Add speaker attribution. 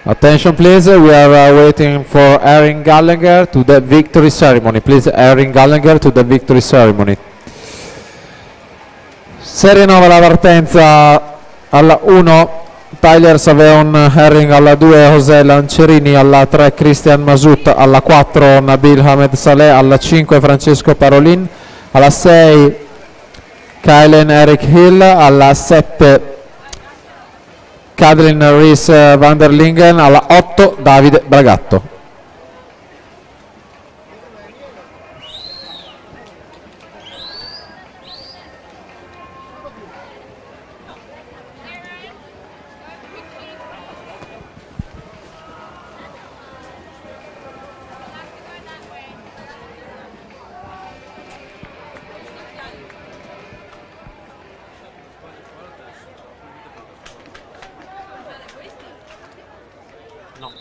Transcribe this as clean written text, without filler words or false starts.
Speaker 1: Attention please, we are waiting for Erin Gallagher to the victory ceremony. Please, Erin Gallagher to the victory ceremony. Serie 9 la partenza alla 1 Tyler Saveon Herring, alla 2 José Lancerini, alla 3 Christian Masut, alla 4 Nabil Hamed Saleh, alla 5 Francesco Parolin, alla 6 Kylen Eric Hill, alla 7 Kathleen Rees van der Lingen, alla 8 Davide Bragatto.
Speaker 2: No.